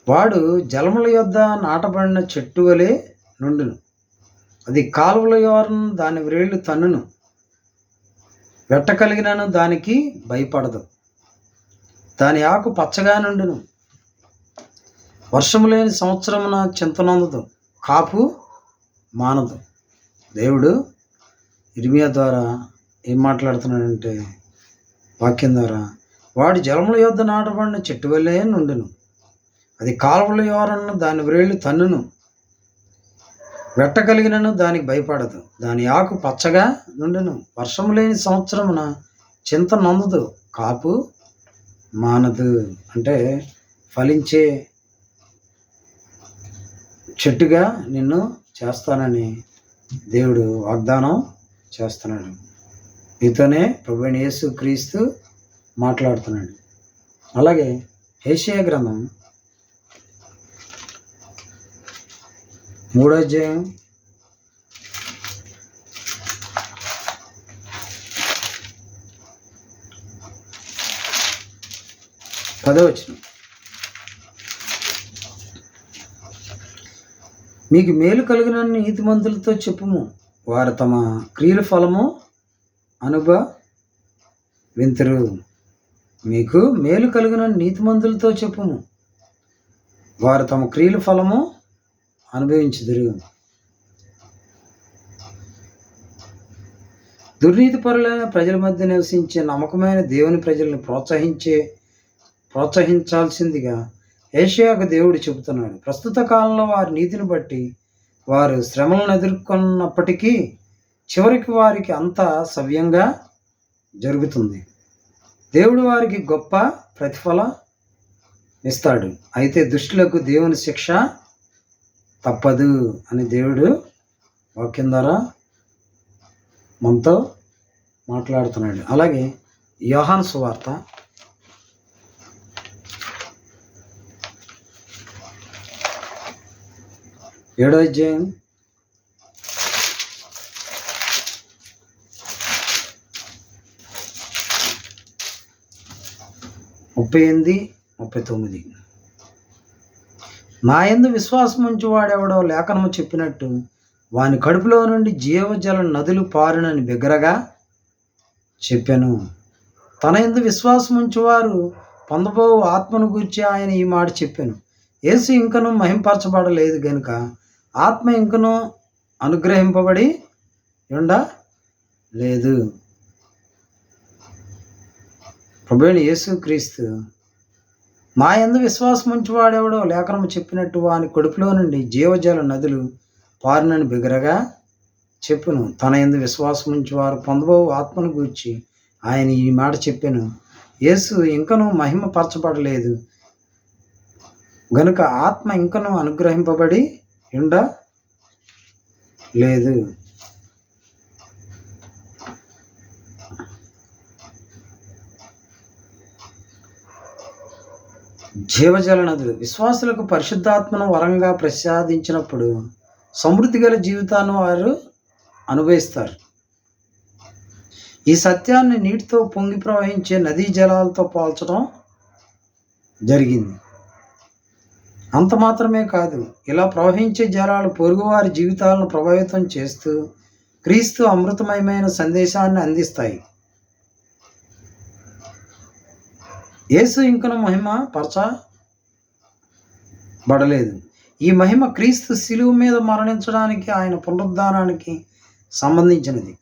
వాడు జలముల యొద్ద నాటబడిన చెట్టు వలె నుండును, అది కాలువల యోరను దాని వ్రేళ్ళు తన్నును, వెట్టకలిగినను దానికి భయపడదు, దాని ఆకు పచ్చగా నుండును, వర్షము లేని సంవత్సరమున చింతనొందదు, కాపు మానదు. దేవుడు ఇర్మియా ద్వారా ఏం మాట్లాడుతున్నాడంటే, వాక్యం ద్వారా, వాడు జలముల యొద్ద నాటబడిన చెట్టు వలె నుండును, అది కాలువల యోరను దాని వ్రేళ్ళు తన్నును, వెట్టగలిగినను దానికి భయపడదు, దాని ఆకు పచ్చగా నుండును, వర్షము లేని సంవత్సరమున చింత నొందదు, కాపు మానదు. అంటే ఫలించే చెట్టుగా నిన్ను చేస్తానని దేవుడు వాగ్దానం చేస్తున్నాడు. మీతోనే ప్రభువైన యేసుక్రీస్తు మాట్లాడుతున్నాడు. అలాగే యెషయా గ్రంథం 3వ అధ్యాయం 10వ వచనం. మీకు మేలు కలిగిన నీతిమంతులతో చెప్పుము, వారు తమ క్రియల ఫలము అనుభవింతురు. మీకు మేలు కలిగిన నీతిమంతులతో చెప్పుము, వారు తమ క్రియల ఫలము అనుభవించుదురు. దుర్నీతిపరులైన ప్రజల మధ్య నివసించే నమ్మకమైన దేవుని ప్రజలను ప్రోత్సహించాల్సిందిగా యెషయాకు దేవుడు చెబుతున్నాడు. ప్రస్తుత కాలంలో వారి నీతిని బట్టి వారు శ్రమలను ఎదుర్కొన్నప్పటికీ చివరికి వారికి అంతా సవ్యంగా జరుగుతుంది. దేవుడు వారికి గొప్ప ప్రతిఫలం ఇస్తాడు. అయితే దుష్టులకు దేవుని శిక్ష తప్పదు అని దేవుడు వాక్యం ద్వారా మనతో మాట్లాడుతున్నాడు. అలాగే యోహాను సువార్త 7వ అధ్యాయం 38-39. నా యందు విశ్వాసం ఉంచి వాడెవడో లేఖనము చెప్పినట్టు వాని కడుపులో నుండి జీవజల నదులు పారునని బిగ్గరగా చెప్పాను. తన యందు విశ్వాసం ఉంచువారు పొందబో ఆత్మను గూర్చి ఆయన ఈ మాట చెప్పాను. యేసు ఇంకను మహింపరచబడలేదు గనుక ఆత్మ ఇంకను అనుగ్రహింపబడి ఉండలేదు. ప్రభువైన యేసుక్రీస్తు నా యందు విశ్వాసం ఉంచువాడెవడో లేఖనము చెప్పినట్టు వాని కడుపులో నుండి జీవజల నదులు పారునని బిగ్గరగా చెప్పును. తన యందు విశ్వాసం ఉంచువారు పొందబో ఆత్మను గూర్చి ఆయన ఈ మాట చెప్పాను. యేసు ఇంకను మహిమపరచబడలేదు గనుక ఆత్మ ఇంకను అనుగ్రహింపబడి ఉండలేదు. జీవజల నదులు విశ్వాసులకు పరిశుద్ధాత్మను వరంగా ప్రసాదించినప్పుడు సమృద్ధి గల జీవితాన్ని వారు అనుభవిస్తారు. ఈ సత్యాన్ని నీటితో పొంగి ప్రవహించే నదీ జలాలతో పోల్చడం జరిగింది. అంత మాత్రమే కాదు, ఇలా ప్రవహించే జలాలు పొరుగువారి జీవితాలను ప్రభావితం చేస్తూ క్రీస్తు అమృతమయమైన సందేశాన్ని అందిస్తాయి. యేసు ఇంకను మహిమ పరచబడలేదు. ఈ మహిమ క్రీస్తు శిలువ మీద మరణించడానికి, ఆయన పునరుద్ధానానికి సంబంధించినది.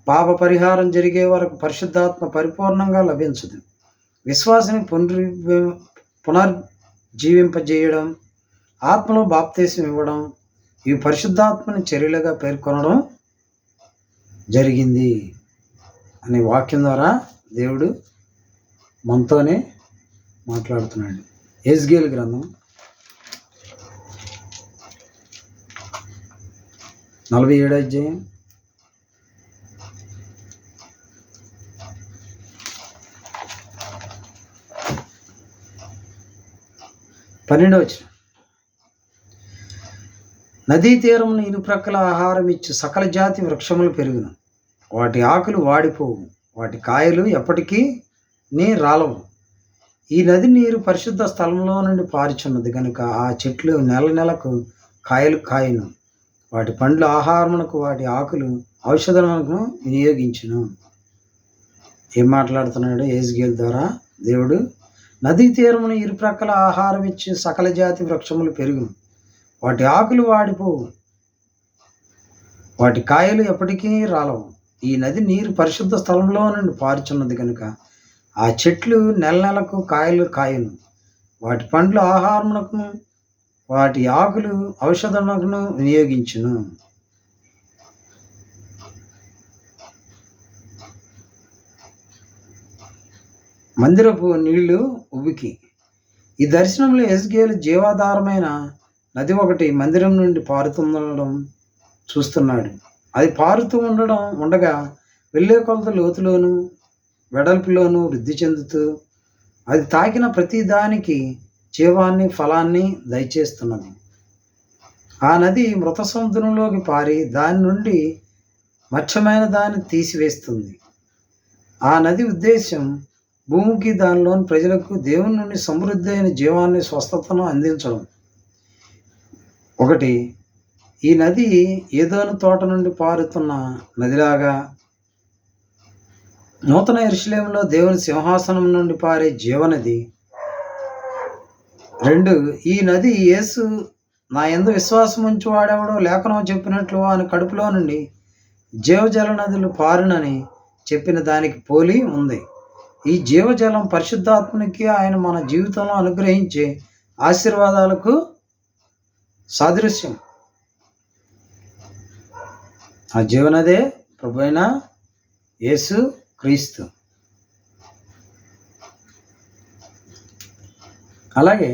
పాప పరిహారం జరిగే వరకు పరిశుద్ధాత్మ పరిపూర్ణంగా లభించదు. విశ్వాసిని పునర్జీవింపజేయడం, ఆత్మలో బాప్తీసం ఇవ్వడం, ఇవి పరిశుద్ధాత్మని చర్యలుగా పేర్కొనడం జరిగింది అనే వాక్యం ద్వారా దేవుడు మనతోనే మాట్లాడుతున్నాడు. యెహెజ్కేలు గ్రంథం 47వ అధ్యాయం 12వ వచనం. నదీ తీరమును ఇరుప్రక్కల ఆహారం ఇచ్చి సకల జాతి వృక్షములు పెరుగును, వాటి ఆకులు వాడిపోవు, వాటి కాయలు ఎప్పటికీ రాలవు. ఈ నది నీరు పరిశుద్ధ స్థలంలో నుండి పారుచున్నది కనుక ఆ చెట్లు నెల నెలకు కాయలు కాయను, వాటి పండ్లు ఆహారమునకు, వాటి ఆకులు ఔషధములకు వినియోగించును. ఏం మాట్లాడుతున్నాడు యెహెజ్కేలు ద్వారా దేవుడు? నదీ తీరమును ఇరుప్రక్కల ఆహారం ఇచ్చి సకల జాతి వృక్షములు పెరుగును, వాటి ఆకులు వాడిపోవు, వాటి కాయలు ఎప్పటికీ రాలవు. ఈ నది నీరు పరిశుద్ధ స్థలంలో నుండి పారుచున్నది కనుక ఆ చెట్లు నెల నెలకు కాయలు కాయను, వాటి పండ్లు ఆహారమునకును, వాటి ఆకులు ఔషధమునకును వినియోగించును. మందిరపు నీళ్లు ఉబికి. ఈ దర్శనంలో యెహెజ్కేలు జీవాధారమైన నది ఒకటి మందిరం నుండి పారుతుండడం చూస్తున్నాడు. అది పారుతూ ఉండగా వెళ్ళే కొలత లోతులోను వెడల్పులోను వృద్ధి చెందుతూ అది తాకిన ప్రతి దానికి జీవాన్ని, ఫలాన్ని దయచేస్తున్నది. ఆ నది మృత సముద్రంలోకి పారి దాని నుండి మత్స్యమైన దాన్ని తీసివేస్తుంది. ఆ నది ఉద్దేశం భూమికి, దానిలోని ప్రజలకు దేవుని నుండి సమృద్ధి అయిన జీవాన్ని, స్వస్థతను అందించడం. ఒకటి, ఈ నది ఏదోను తోట నుండి పారుతున్న నదిలాగా నూతన యెరూషలేములో దేవుని సింహాసనం నుండి పారే జీవనది. 2, ఈ నది యేసు నా యందు విశ్వాసం ఉంచి వాడెవడో లేఖనం చెప్పినట్లు వాని కడుపులో నుండి జీవజల నదులు పారునని చెప్పిన దానికి పోలి ఉంది. ఈ జీవజలం పరిశుద్ధాత్మనికి, ఆయన మన జీవితంలో అనుగ్రహించే ఆశీర్వాదాలకు సాదృశ్యం. ఆ జీవనదే ప్రభువైన యేసు క్రీస్తు. అలాగే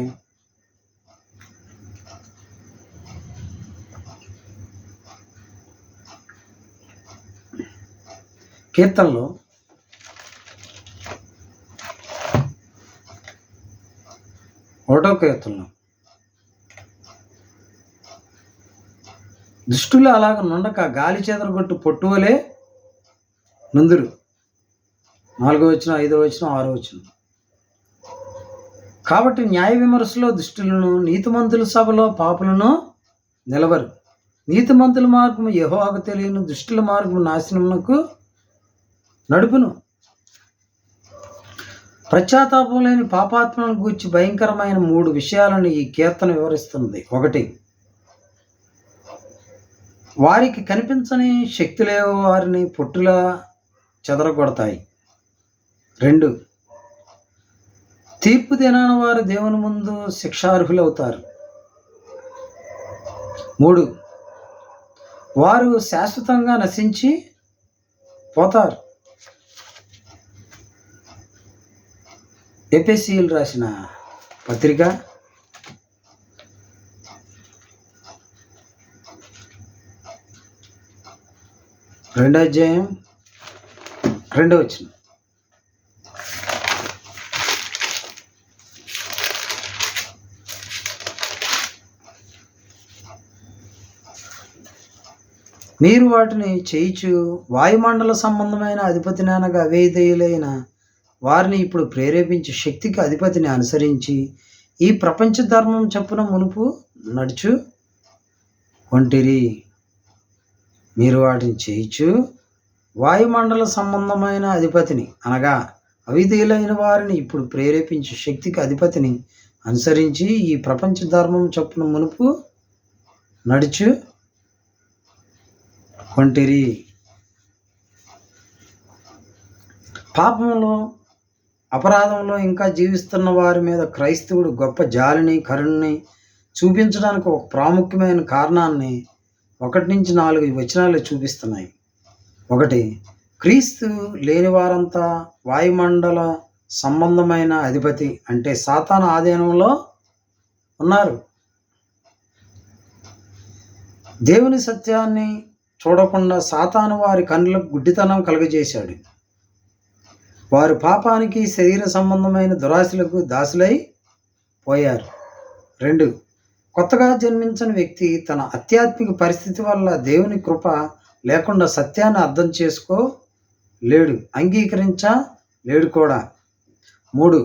కీర్తనలో 1వ కీర్తనలో దుష్టులు అలాగ నుండక గాలి చెదరగొట్టు పొట్టువలే నుందురు. 4వ వచనం, 5వ వచనం, 6వ వచనం. కాబట్టి న్యాయ విమర్శలో దుష్టులను, నీతిమంతుల సభలో పాపులను నిలవరు. నీతిమంతుల మార్గము యెహోవాకు తెలియను, దుష్టుల మార్గము నాశనమునకు నడుపును. పశ్చాత్తాపం లేని పాపాత్మను గూర్చి భయంకరమైన 3 విషయాలను ఈ కీర్తన వివరిస్తున్నది. 1, వారికి కనిపించని శక్తులేవో వారిని పొట్టులా చెదరగొడతాయి. 2, తీర్పు దినాన వారు దేవుని ముందు శిక్షార్హులవుతారు. 3, వారు శాశ్వతంగా నశించి పోతారు. ఎఫెసీయులు రాసిన పత్రిక 2వ అధ్యాయం 2వ వచనం. మీరు వాటిని చేయిచు వాయుమండల సంబంధమైన అధిపతిని అనగా అవేధేయులైన వారిని ఇప్పుడు ప్రేరేపించి శక్తికి అధిపతిని అనుసరించి ఈ ప్రపంచ ధర్మం చొప్పున మునుపు నడుచు ఒంటిరి. మీరు వాటిని చేయిచు వాయుమండల సంబంధమైన అధిపతిని అనగా అవిధేయులైన వారిని ఇప్పుడు ప్రేరేపించి శక్తికి అధిపతిని అనుసరించి ఈ ప్రపంచ ధర్మం చొప్పున మునుపు నడుచు కొంటిరి. పాపంలో అపరాధంలో ఇంకా జీవిస్తున్న వారి మీద క్రైస్తవుడు గొప్ప జాలిని కరుణని చూపించడానికి ఒక ప్రాముఖ్యమైన కారణాన్ని 1-4 వచనాలు చూపిస్తున్నాయి. 1, క్రీస్తు లేని వారంతా వాయుమండల సంబంధమైన అధిపతి అంటే సాతాను ఆధీనంలో ఉన్నారు. దేవుని సత్యాన్ని చూడకుండా సాతాను వారి కన్నులకు గుడ్డితనం కలుగజేశాడు. వారు పాపానికి శరీర సంబంధమైన దురాశలకు దాసులై పోయారు. 2, కొత్తగా జన్మించిన వ్యక్తి తన ఆధ్యాత్మిక పరిస్థితి వల్ల దేవుని కృప లేకుండా సత్యాన్ని అర్థం చేసుకోలేడు, అంగీకరించలేడు కూడా. 3,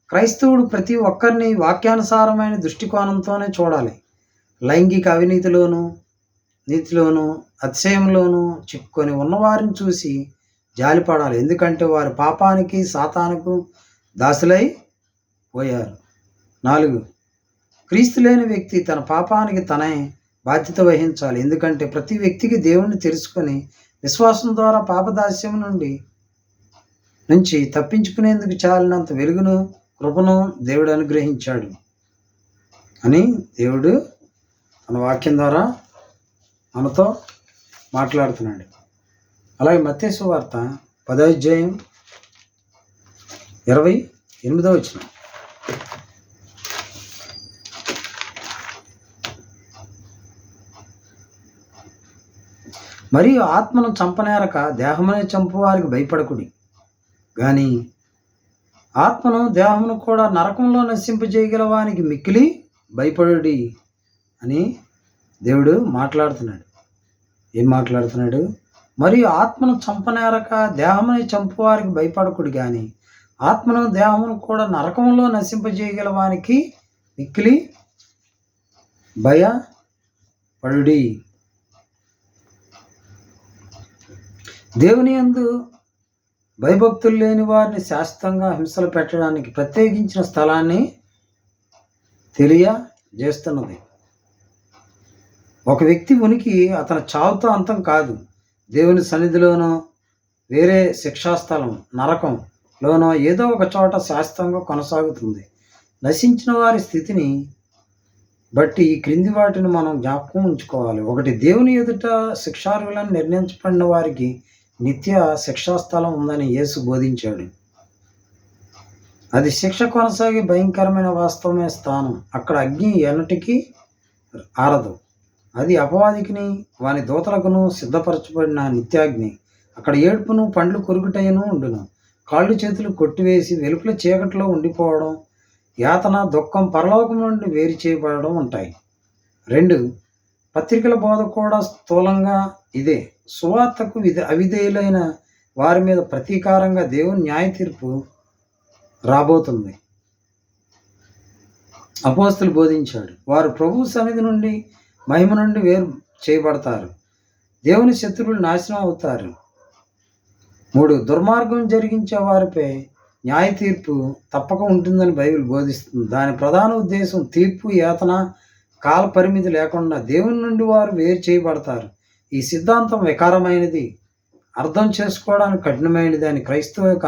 క్రైస్తవుడు ప్రతి ఒక్కరిని వాక్యానుసారమైన దృష్టికోణంతోనే చూడాలి. లైంగిక అవినీతిలోనూ నీతిలోనూ అతిశయంలోనూ చిక్కుకొని ఉన్నవారిని చూసి జాలిపడాలి, ఎందుకంటే వారి పాపానికి సాతానుకు దాసులై పోయారు. 4, క్రీస్తు లేని వ్యక్తి తన పాపానికి తనే బాధ్యత వహించాలి, ఎందుకంటే ప్రతి వ్యక్తికి దేవుణ్ణి తెలుసుకొని విశ్వాసం ద్వారా పాపదాస్యం నుంచి తప్పించుకునేందుకు చాలినంత వెలుగును కృపను దేవుడు అనుగ్రహించాడు అని దేవుడు మన వాక్యం ద్వారా మనతో మాట్లాడుతున్నాడు. అలాగే మత్తయి సువార్త 10వ అధ్యాయం 28వ వచనం. మరియు ఆత్మను చంపనేరక దేహమునే చంపువారికి భయపడకుడి, కానీ ఆత్మను దేహమును కూడా నరకంలో నశింపజేయగల వానికి మిక్కిలి భయపడుడి అని దేవుడు మాట్లాడుతున్నాడు. ఏం మాట్లాడుతున్నాడు? మరియు ఆత్మను చంపనేరక దేహముని చంపువారికి భయపడకుడి, కానీ ఆత్మను దేహమును కూడా నరకంలో నశింపజేయగల వానికి మిక్కిలి భయపడుడి. దేవుని యందు భయభక్తులు లేని వారిని శాశ్వతంగా హింసలు పెట్టడానికి ప్రత్యేకించిన స్థలాన్ని తెలియజేస్తున్నది. ఒక వ్యక్తి ఉనికి అతని చావుతో అంతం కాదు. దేవుని సన్నిధిలోనో వేరే శిక్షాస్థలం నరకంలోనో ఏదో ఒక చోట శాశ్వతంగా కొనసాగుతుంది. నశించిన వారి స్థితిని బట్టి ఈ క్రింది వాటిని మనం జ్ఞాపకం ఉంచుకోవాలి. 1, దేవుని ఎదుట శిక్షార్హులను నిర్ణయించబడిన వారికి నిత్య శిక్షాస్థలం ఉందని యేసు బోధించాడు. అది శిక్ష కొనసాగి భయంకరమైన వాస్తవమే స్థానం. అక్కడ అగ్ని ఎన్నటికీ ఆరదు. అది అపవాదికిని వాని దూతలకును సిద్ధపరచబడిన నిత్యాగ్ని. అక్కడ ఏడుపును పండ్లు కొరుకుటయ్యను ఉండును. కాళ్ళు చేతులు కొట్టివేసి వెలుపల చీకట్లో ఉండిపోవడం, యాతన దుఃఖం పరలోకం నుండి వేరు చేయబడడం ఉంటాయి. 2, పత్రికల బోధ కూడా స్థూలంగా ఇదే. సువార్తకు అవిధేయులైన వారి మీద ప్రతీకారంగా దేవుని న్యాయ తీర్పు రాబోతుంది. అపోస్తలులు బోధించాడు, వారు ప్రభు సన్నిధి నుండి మహిమ నుండి వేరు చేయబడతారు. దేవుని శత్రువులు నాశనం అవుతారు. 3, దుర్మార్గం జరిగించే వారిపై న్యాయ తీర్పు తప్పక ఉంటుందని బైబిల్ బోధిస్తుంది. దాని ప్రధాన ఉద్దేశం తీర్పు, యాతన, కాల పరిమితి లేకుండా దేవుని నుండి వారు వేరు చేయబడతారు. ఈ సిద్ధాంతం వికారమైనది, అర్థం చేసుకోవడానికి కఠినమైనది అని క్రైస్తవులకు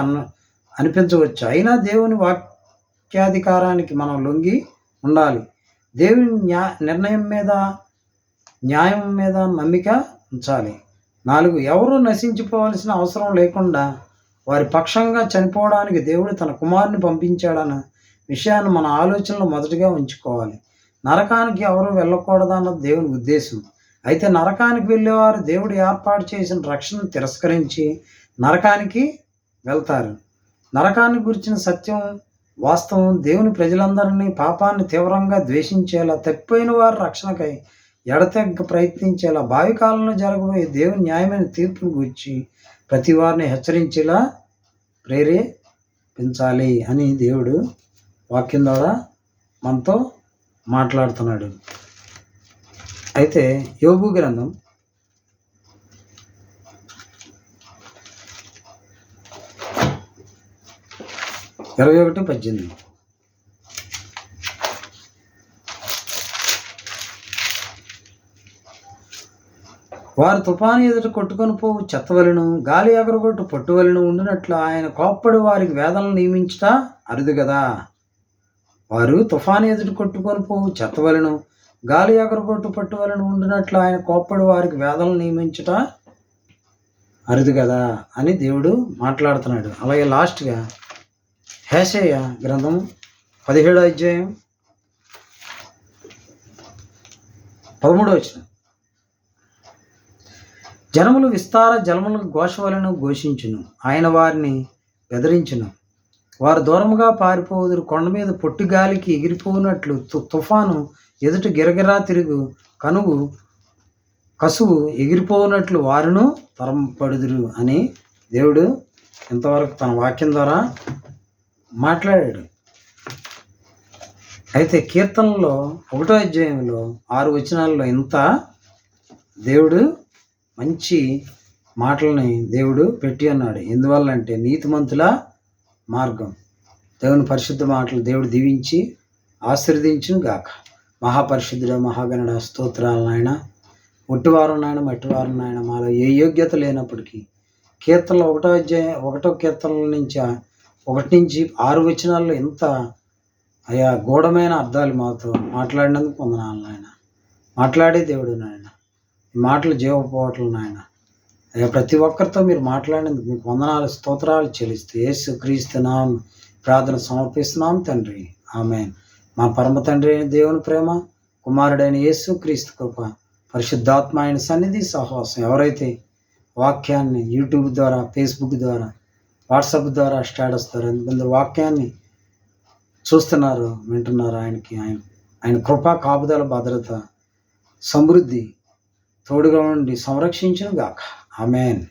అనిపించవచ్చు. అయినా దేవుని వాక్యాధికారానికి మనం లొంగి ఉండాలి. దేవుని నిర్ణయం మీద, న్యాయం మీద నమ్మిక ఉంచాలి. 4, ఎవరూ నశించిపోవాల్సిన అవసరం లేకుండా వారి పక్షంగా చనిపోవడానికి దేవుడు తన కుమారుని పంపించాడన్న విషయాన్ని మన ఆలోచనలో మొదటిగా ఉంచుకోవాలి. నరకానికి ఎవరు వెళ్ళకూడదన్నది దేవుని ఉద్దేశం. అయితే నరకానికి వెళ్ళేవారు దేవుడు ఏర్పాటు చేసిన రక్షణను తిరస్కరించి నరకానికి వెళ్తారు. నరకాన్ని గురించిన సత్యం వాస్తవం దేవుని ప్రజలందరినీ పాపాన్ని తీవ్రంగా ద్వేషించేలా, తప్పిపోయిన వారి రక్షణకై ఎడతెగ ప్రయత్నించేలా, భావి కాలంలో జరగబోయే దేవుని న్యాయమైన తీర్పును గురించి ప్రతి వారిని హెచ్చరించేలా ప్రేరేపించాలి అని దేవుడు వాక్యం ద్వారా మనతో మాట్లాడుతున్నాడు. అయితే యోబు గ్రంథం 21:18. వారు తుఫాను ఎదుట కొట్టుకొని పోవు చెత్తవలను గాలి ఎగరగొట్టు పట్టువలను ఉండినట్లు ఆయన కోప్పడి వారికి వేదనలు నియమించుట అరుదు కదా. వారు తుఫాను ఎదుట కొట్టుకొని పోవు చెత్తవలను గాలి ఎగరగొట్టు పట్టువలను ఉండినట్లు ఆయన కోప్పడి వారికి వేదనలు నియమించుట అరుదు కదా అని దేవుడు మాట్లాడుతున్నాడు. అలాగే లాస్ట్గా హోషేయ గ్రంథం 17వ అధ్యాయం 13వ వచనం. జనములు విస్తార జలములకు ఘోష వలన ఘోషించును, ఆయన వారిని బెదిరించును. వారు దూరముగా పారిపోవుదురు, కొండ మీద పొట్టి గాలికి ఎగిరిపోనట్లు తుఫాను ఎదుట గిరగిరా తిరుగు కసువు ఎగిరిపోనట్లు వారును తరంపడుదురు అని దేవుడు ఇంతవరకు తన వాక్యం ద్వారా మాట్లాడాడు. అయితే కీర్తనలో 1వ అధ్యాయంలో 6 వచనాల్లో ఇంత దేవుడు మంచి మాటలని దేవుడు పెట్టి అన్నాడు. ఎందువల్లంటే నీతిమంతుల మార్గం, దేవుని పరిశుద్ధ మాటలు దేవుడు దీవించి ఆశీర్వదించును గాక. మహాపరిశుద్ధుడ మహాగణుడ స్తోత్రాలు నాయన. ఒట్టివారు నాయన మట్టివారు నాయన, మాలో ఏ యోగ్యత లేనప్పటికీ కీర్తనలో 1వ అధ్యాయం 1వ కీర్తనల నుంచి 1 నుంచి 6 వచనాల్లో ఇంత అయా గూఢమైన అర్థాలు మాతో మాట్లాడినందుకు వందనాలు నాయన. మాట్లాడే దేవుడు నాయన, ఈ మాటలు జీవపోవట్లు నాయన. అయ్యా ప్రతి ఒక్కరితో మీరు మాట్లాడినందుకు మీకు వందనాలు స్తోత్రాలు చెల్లిస్తూ యేసు క్రీస్తు నామమున ప్రార్థన సమర్పిస్తున్నాం తండ్రి, ఆమేన్. మా పరమ తండ్రి అయిన దేవుని ప్రేమ, కుమారుడైన యేసు క్రీస్తు కృప, పరిశుద్ధాత్మ ఆయన సన్నిధి సహవాసం ఎవరైతే వాక్యాన్ని యూట్యూబ్ ద్వారా, ఫేస్బుక్ ద్వారా, వాట్సాప్ ద్వారా, స్టేటస్ ద్వారా ఎంతమంది వాక్యాన్ని చూస్తున్నారు, వింటున్నారు, ఆయన కృప కాపుదల భద్రత సమృద్ధి తోడుగా ఉండి సంరక్షించును గాక. ఆమేన్.